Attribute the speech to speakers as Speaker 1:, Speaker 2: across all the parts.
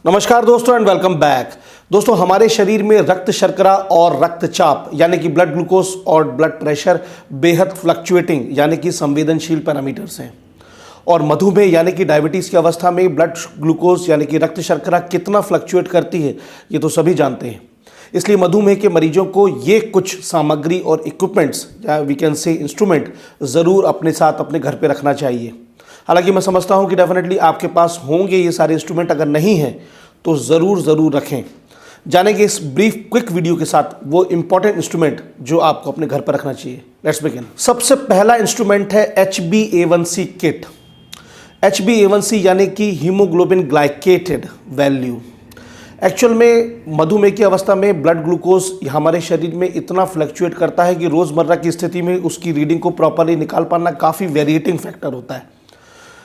Speaker 1: नमस्कार दोस्तों and welcome back. दोस्तों, हमारे शरीर में रक्त शर्करा और रक्तचाप यानी कि ब्लड ग्लूकोज और ब्लड प्रेशर बेहद फ्लक्चुएटिंग यानी कि संवेदनशील पैरामीटर्स हैं। और मधुमेह यानी कि डायबिटीज़ की अवस्था में ब्लड ग्लूकोज यानी कि रक्त शर्करा कितना फ्लक्चुएट करती है ये तो सभी जानते हैं। इसलिए मधुमेह के मरीजों को ये कुछ सामग्री और इक्विपमेंट्स या वी कैन से इंस्ट्रूमेंट ज़रूर अपने साथ अपने घर पे रखना चाहिए। हालांकि मैं समझता हूं कि डेफिनेटली आपके पास होंगे ये सारे इंस्ट्रूमेंट, अगर नहीं हैं तो ज़रूर रखें। जानेंगे इस ब्रीफ क्विक वीडियो के साथ वो इंपॉर्टेंट इंस्ट्रूमेंट जो आपको अपने घर पर रखना चाहिए। Let's begin. सबसे पहला इंस्ट्रूमेंट है HbA1c किट। HbA1c यानी कि हीमोग्लोबिन ग्लाइकेटेड वैल्यू। एक्चुअल में मधुमेह की अवस्था में ब्लड ग्लूकोज हमारे शरीर में इतना फ्लक्चुएट करता है कि रोज़मर्रा की स्थिति में उसकी रीडिंग को प्रॉपरली निकाल पाना काफ़ी वेरिएटिंग फैक्टर होता है।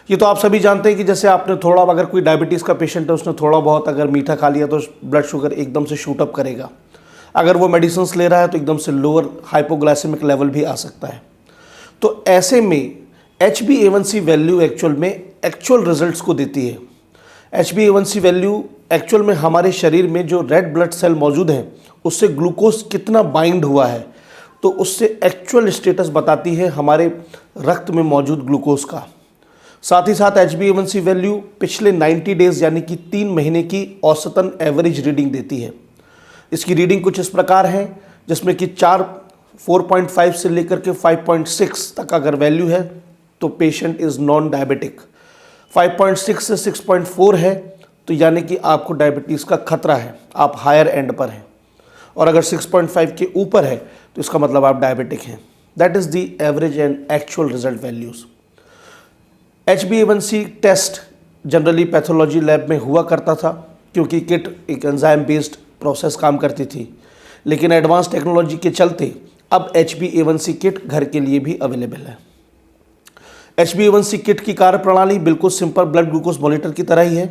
Speaker 1: ये तो आप सभी जानते हैं कि जैसे आपने थोड़ा, अगर कोई डायबिटीज़ का पेशेंट है उसने थोड़ा बहुत अगर मीठा खा लिया तो ब्लड शुगर एकदम से शूट अप करेगा। अगर वो मेडिसिन ले रहा है तो एकदम से लोअर हाइपोग्लाइसेमिक लेवल भी आ सकता है। तो ऐसे में HbA1c वैल्यू एक्चुअल में एक्चुअल रिजल्ट्स को देती है। HbA1c वैल्यू एक्चुअल में हमारे शरीर में जो रेड ब्लड सेल मौजूद हैं उससे ग्लूकोज कितना बाइंड हुआ है तो उससे एक्चुअल स्टेटस बताती है हमारे रक्त में मौजूद ग्लूकोज का। साथ ही साथ HbA1c वैल्यू पिछले 90 डेज यानी कि 3 महीने की औसतन एवरेज रीडिंग देती है। इसकी रीडिंग कुछ इस प्रकार है, जिसमें कि 4.5 से लेकर के 5.6 तक अगर वैल्यू है तो पेशेंट इज़ नॉन डायबिटिक। 5.6 से 6.4 है तो यानी कि आपको डायबिटीज़ का खतरा है, आप हायर एंड पर हैं। और अगर 6.5 के ऊपर है तो इसका मतलब आप डायबिटिक हैं। That is the average and actual result values. HbA1c test generally pathology lab में हुआ करता था क्योंकि किट एक एंजाइम बेस्ड प्रोसेस काम करती थी, लेकिन एडवांस टेक्नोलॉजी के चलते अब HbA1c किट घर के लिए भी अवेलेबल है। HbA1c किट की कार्यप्रणाली बिल्कुल सिंपल ब्लड ग्लूकोज मॉनिटर की तरह ही है।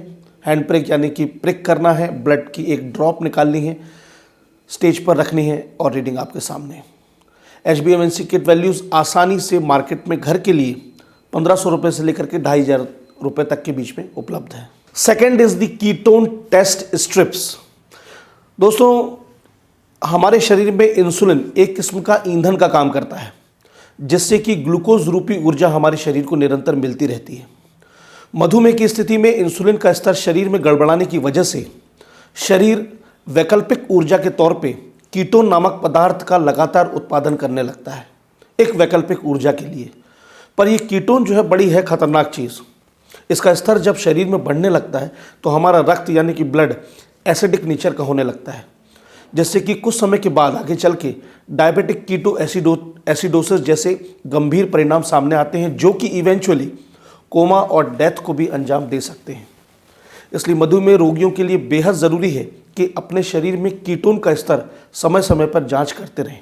Speaker 1: हैंड प्रिक यानी कि प्रिक करना है, ब्लड की एक ड्रॉप निकालनी है, स्टेज पर रखनी है और रीडिंग आपके सामने। HbA1c किट वैल्यूज़ आसानी से मार्केट में घर के लिए 1500 रुपये से लेकर के 2500 रुपये तक के बीच में उपलब्ध है। Second is the ketone test strips. दोस्तों, हमारे शरीर में इंसुलिन एक किस्म का ईंधन का काम करता है जिससे कि ग्लूकोज रूपी ऊर्जा हमारे शरीर को निरंतर मिलती रहती है। मधुमेह की स्थिति में इंसुलिन का स्तर शरीर में गड़बड़ाने की वजह से शरीर वैकल्पिक ऊर्जा के तौर पे कीटोन नामक पदार्थ का लगातार उत्पादन करने लगता है एक वैकल्पिक ऊर्जा के लिए। पर ये कीटोन जो है बड़ी है खतरनाक चीज़। इसका स्तर जब शरीर में बढ़ने लगता है तो हमारा रक्त यानी कि ब्लड एसिडिक नेचर का होने लगता है, जिससे कि कुछ समय के बाद आगे चल के डायबिटिक कीटो एसिडोसिस जैसे गंभीर परिणाम सामने आते हैं जो कि इवेंचुअली कोमा और डेथ को भी अंजाम दे सकते हैं। इसलिए मधुमेह रोगियों के लिए बेहद ज़रूरी है कि अपने शरीर में कीटोन का स्तर समय समय पर जाँच करते रहें।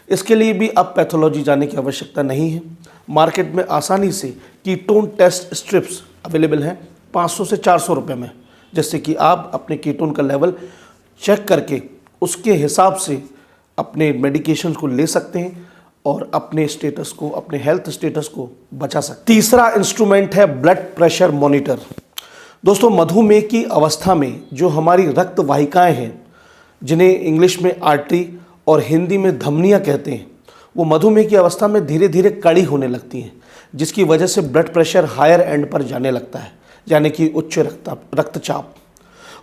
Speaker 1: इसके लिए भी अब पैथोलॉजी जाने की आवश्यकता नहीं है। मार्केट में आसानी से कीटोन टेस्ट स्ट्रिप्स अवेलेबल हैं 500 से 400 रुपये में, जिससे कि आप अपने कीटोन का लेवल चेक करके उसके हिसाब से अपने मेडिकेशंस को ले सकते हैं और अपने स्टेटस को, अपने हेल्थ स्टेटस को बचा सकते हैं। तीसरा इंस्ट्रूमेंट है ब्लड प्रेशर मॉनिटर। दोस्तों, मधुमेह की अवस्था में जो हमारी रक्त वाहिकाएँ हैं, जिन्हें इंग्लिश में आर्टरी और हिंदी में धमनियाँ कहते हैं, वो मधुमेह की अवस्था में धीरे धीरे कड़ी होने लगती हैं, जिसकी वजह से ब्लड प्रेशर हायर एंड पर जाने लगता है, यानी कि उच्च रक्तचाप।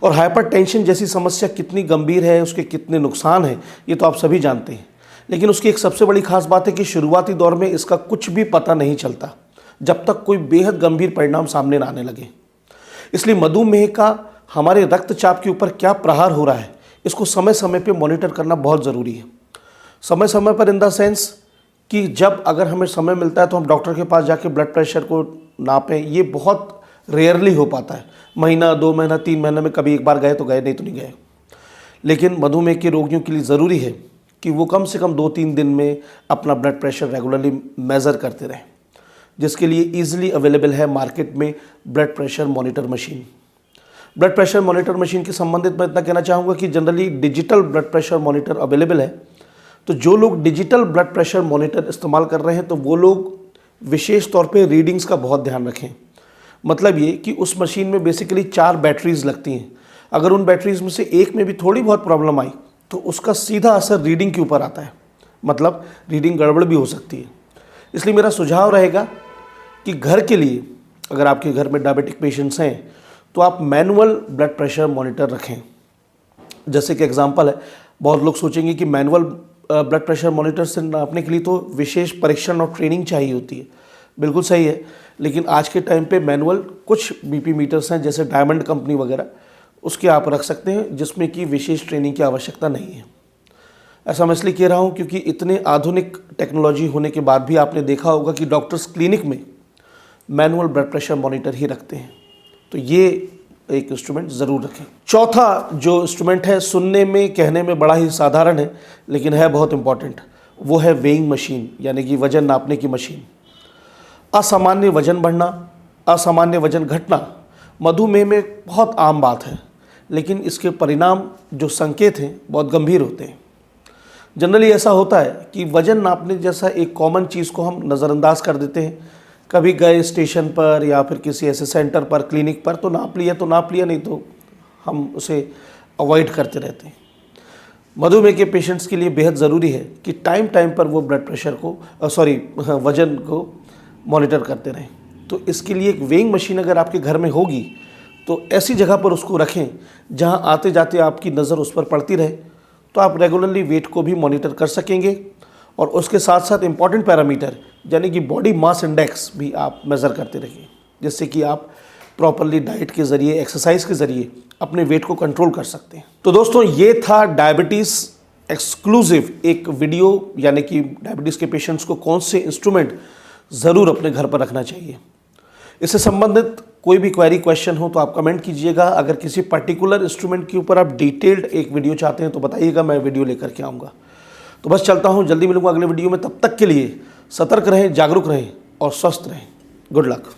Speaker 1: और हाइपरटेंशन जैसी समस्या कितनी गंभीर है, उसके कितने नुकसान हैं, ये तो आप सभी जानते हैं। लेकिन उसकी एक सबसे बड़ी खास बात है कि शुरुआती दौर में इसका कुछ भी पता नहीं चलता जब तक कोई बेहद गंभीर परिणाम सामने ना आने लगे। इसलिए मधुमेह का हमारे रक्तचाप के ऊपर क्या प्रहार हो रहा है, इसको समय समय पे मॉनिटर करना बहुत ज़रूरी है। समय समय पर इन द सेंस कि जब अगर हमें समय मिलता है तो हम डॉक्टर के पास जाके ब्लड प्रेशर को नापें। ये बहुत रेयरली हो पाता है, महीना 2 महीना 3 महीने में कभी एक बार गए तो गए, नहीं तो नहीं गए। लेकिन मधुमेह के रोगियों के लिए ज़रूरी है कि वो कम से कम 2-3 दिन में अपना ब्लड प्रेशर रेगुलरली मेज़र करते रहें, जिसके लिए ईजिली अवेलेबल है मार्केट में blood pressure monitor machine. Blood pressure monitor machine के संबंधित मैं इतना कहना चाहूँगा कि generally digital blood pressure monitor available है। तो जो लोग डिजिटल ब्लड प्रेशर मॉनिटर इस्तेमाल कर रहे हैं तो वो लोग विशेष तौर पे रीडिंग्स का बहुत ध्यान रखें। मतलब ये कि उस मशीन में बेसिकली 4 बैटरीज लगती हैं अगर उन बैटरीज में से एक में भी थोड़ी बहुत प्रॉब्लम आई तो उसका सीधा असर रीडिंग के ऊपर आता है, मतलब रीडिंग गड़बड़ भी हो सकती है। इसलिए मेरा सुझाव रहेगा कि घर के लिए अगर आपके घर में डायबिटिक पेशेंट्स हैं तो आप मैनुअल ब्लड प्रेशर मॉनिटर रखें। जैसे कि एग्जांपल है, बहुत लोग सोचेंगे कि मैनुअल ब्लड प्रेशर मॉनिटर से नापने के लिए तो विशेष परीक्षण और ट्रेनिंग चाहिए होती है। बिल्कुल सही है, लेकिन आज के टाइम पे मैनुअल कुछ बीपी मीटर्स हैं जैसे डायमंड कंपनी वगैरह, उसके आप रख सकते हैं जिसमें कि विशेष ट्रेनिंग की आवश्यकता नहीं है। ऐसा मैं इसलिए कह रहा हूँ क्योंकि इतने आधुनिक टेक्नोलॉजी होने के बाद भी आपने देखा होगा कि डॉक्टर्स क्लिनिक में मैनुअल ब्लड प्रेशर मॉनिटर ही रखते हैं। तो ये एक इंस्ट्रूमेंट ज़रूर रखें। चौथा जो इंस्ट्रूमेंट है, सुनने में कहने में बड़ा ही साधारण है लेकिन है बहुत इंपॉर्टेंट, वो है वेइंग मशीन, यानी कि वजन नापने की मशीन। असामान्य वजन बढ़ना, असामान्य वजन घटना मधुमेह में बहुत आम बात है, लेकिन इसके परिणाम जो संकेत हैं बहुत गंभीर होते हैं। जनरली ऐसा होता है कि वजन नापने जैसा एक कॉमन चीज़ को हम नज़रअंदाज कर देते हैं। कभी गए स्टेशन पर या फिर किसी ऐसे सेंटर पर, क्लिनिक पर, तो नाप लिया, नहीं तो हम उसे अवॉइड करते रहते हैं। मधुमेह के पेशेंट्स के लिए बेहद ज़रूरी है कि टाइम पर वो ब्लड प्रेशर को वजन को मॉनिटर करते रहें। तो इसके लिए एक वेइंग मशीन अगर आपके घर में होगी तो ऐसी जगह पर उसको रखें जहां आते जाते आपकी नज़र उस पर पड़ती रहे, तो आप रेगुलरली वेट को भी मॉनिटर कर सकेंगे और उसके साथ साथ इम्पॉर्टेंट पैरामीटर यानी कि बॉडी मास इंडेक्स भी आप मेज़र करते रहिए, जिससे कि आप प्रॉपरली डाइट के ज़रिए, एक्सरसाइज के ज़रिए अपने वेट को कंट्रोल कर सकते हैं। तो दोस्तों, ये था डायबिटीज़ एक्सक्लूसिव एक वीडियो, यानी कि डायबिटीज़ के पेशेंट्स को कौन से इंस्ट्रूमेंट ज़रूर अपने घर पर रखना चाहिए। इससे संबंधित कोई भी क्वेरी, क्वेश्चन हो तो आप कमेंट कीजिएगा। अगर किसी पर्टिकुलर इंस्ट्रूमेंट के ऊपर आप डिटेल्ड एक वीडियो चाहते हैं तो बताइएगा, मैं वीडियो लेकर के आऊँगा। तो बस चलता हूँ, जल्दी मिलूंगा अगले वीडियो में। तब तक के लिए सतर्क रहें, जागरूक रहें और स्वस्थ रहें। Good luck.